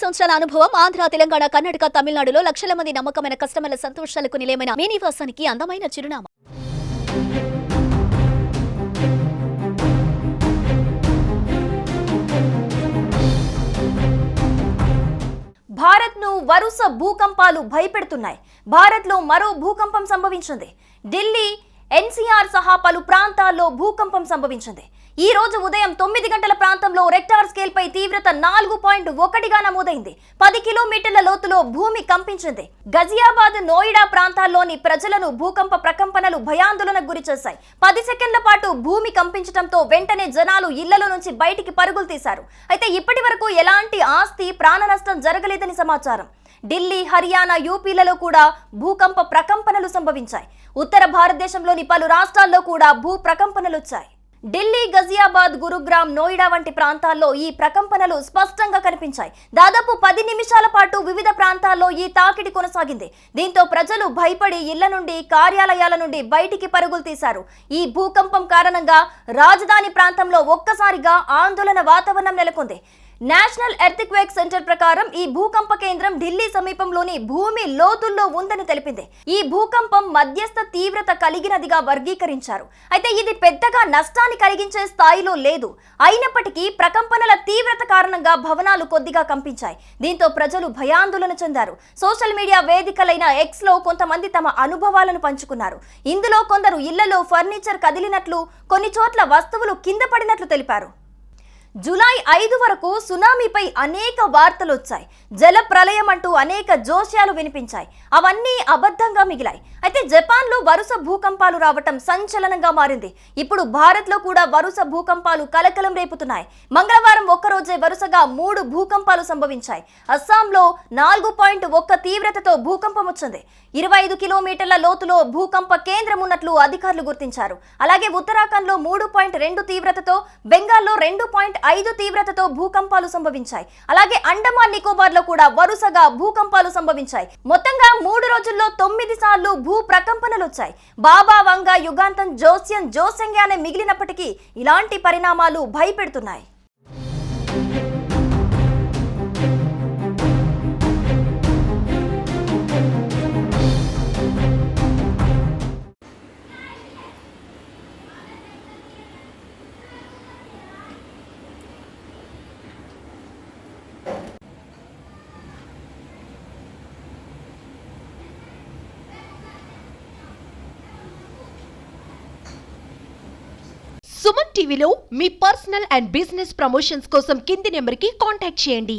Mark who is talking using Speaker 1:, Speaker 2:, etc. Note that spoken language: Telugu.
Speaker 1: సంవత్సరాల అనుభవం ఆంధ్ర, తెలంగాణ, కర్ణాటక, తమిళనాడులో లక్షల మంది నమ్మకమైన కస్టమర్ల సంతోషాలకు నిలయమైన మీ నివాసానికి అందమైన చిరునామా.
Speaker 2: భారత్ను వరుస భూకంపాలు భయపెడుతున్నాయి. భారత్లో మరో భూకంపం సంభవించింది. ఢిల్లీ, ఎన్సీఆర్ సహా పలు ప్రాంతాల్లో భూకంపం సంభవించింది. ఈ రోజు ఉదయం 9 గంటల ప్రాంతంలో రెక్టార్ స్కేల్ పై తీవ్రత 4.1గా నమోదైంది. 10 కిలోమీటర్ల లోతులో భూమి కంపించింది. గజియాబాద్, నోయిడా ప్రాంతాల్లోని ప్రజలను భూకంప ప్రకంపనలు భయాందోళనకు గురిచేశాయి. 10 సెకండ్ల పాటు భూమి కంపించడంతో వెంటనే జనాలు ఇళ్లలో నుంచి బయటికి పరుగులు తీశారు. అయితే ఇప్పటి వరకు ఎలాంటి ఆస్తి, ప్రాణ నష్టం జరగలేదని సమాచారం. ఢిల్లీ, హర్యానా, యూపీలలో కూడా భూకంప ప్రకంపనలు సంభవించాయి. ఉత్తర భారతదేశంలోని పలు రాష్ట్రాల్లో కూడా భూ ప్రకంపనలు వచ్చాయి. ఢిల్లీ, గజియాబాద్, గురుగ్రామ్, నోయిడా వంటి ప్రాంతాల్లో ఈ ప్రకంపనలు స్పష్టంగా కనిపించాయి. దాదాపు 10 నిమిషాల పాటు వివిధ ప్రాంతాల్లో ఈ తాకిడి కొనసాగింది. దీంతో ప్రజలు భయపడి ఇళ్ల నుండి, కార్యాలయాల నుండి బయటికి పరుగులు తీశారు. ఈ భూకంపం కారణంగా రాజధాని ప్రాంతంలో ఒక్కసారిగా ఆందోళన వాతావరణం నెలకొంది. నేషనల్ ఎర్త్క్వేక్ సెంటర్ ప్రకారం ఈ భూకంప కేంద్రం ఢిల్లీ సమీపంలోని భూమి లోతుల్లో ఉందని తెలిపింది. ఈ భూకంపం మధ్యస్థ తీవ్రత కలిగినదిగా వర్గీకరించారు. అయితే ఇది పెద్దగా నష్టాన్ని కలిగించే స్థాయిలో లేదు. అయినప్పటికీ ప్రకంపనల తీవ్రత కారణంగా భవనాలు కొద్దిగా కంపించాయి. దీంతో ప్రజలు భయాందోళన చెందారు. సోషల్ మీడియా వేదికలైన ఎక్స్ లో కొంతమంది తమ అనుభవాలను పంచుకున్నారు. ఇందులో కొందరు ఇళ్లలో ఫర్నిచర్ కదిలినట్లు, కొన్ని చోట్ల వస్తువులు కింద పడినట్లు తెలిపారు. జూలై 5 వరకు సునామీపై అనేక వార్తలు వచ్చాయి. జల ప్రళయం అంటూ అనేక జోస్యాలు వినిపించాయి. అవన్నీ అబద్ధంగా మిగిలాయి. అయితే జపాన్లో వరుస భూకంపాలు రావటం సంచలనంగా మారింది. ఇప్పుడు భారత్లో కూడా వరుస భూకంపాలు కలకలం రేపుతున్నాయి. మంగళవారం ఒక్కరోజే వరుసగా 3 భూకంపాలు సంభవించాయి. అస్సాంలో 4.1 తీవ్రతతో భూకంపం వచ్చింది. 25 కిలోమీటర్ల లోతులో భూకంప కేంద్రం ఉన్నట్లు అధికారులు గుర్తించారు. అలాగే ఉత్తరాఖండ్లో 3.2 తీవ్రతతో, బెంగాల్లో 2.5 తీవ్రతతో భూకంపాలు సంభవించాయి. అలాగే అండమాన్ నికోబార్ లో కూడా వరుసగా భూకంపాలు సంభవించాయి. మొత్తంగా 3 రోజుల్లో 9 సార్లు భూ ప్రకంపనలు వచ్చాయి. బాబా వంగ, యుగాంతం, జోస్యం, జోసెంగానే మిగిలినప్పటికీ ఇలాంటి పరిణామాలు భయపెడుతున్నాయి.
Speaker 3: సుమన్ టీవీలో మీ పర్సనల్ అండ్ బిజినెస్ ప్రమోషన్స్ కోసం కింది నెంబర్కి కాంటాక్ట్ చేయండి.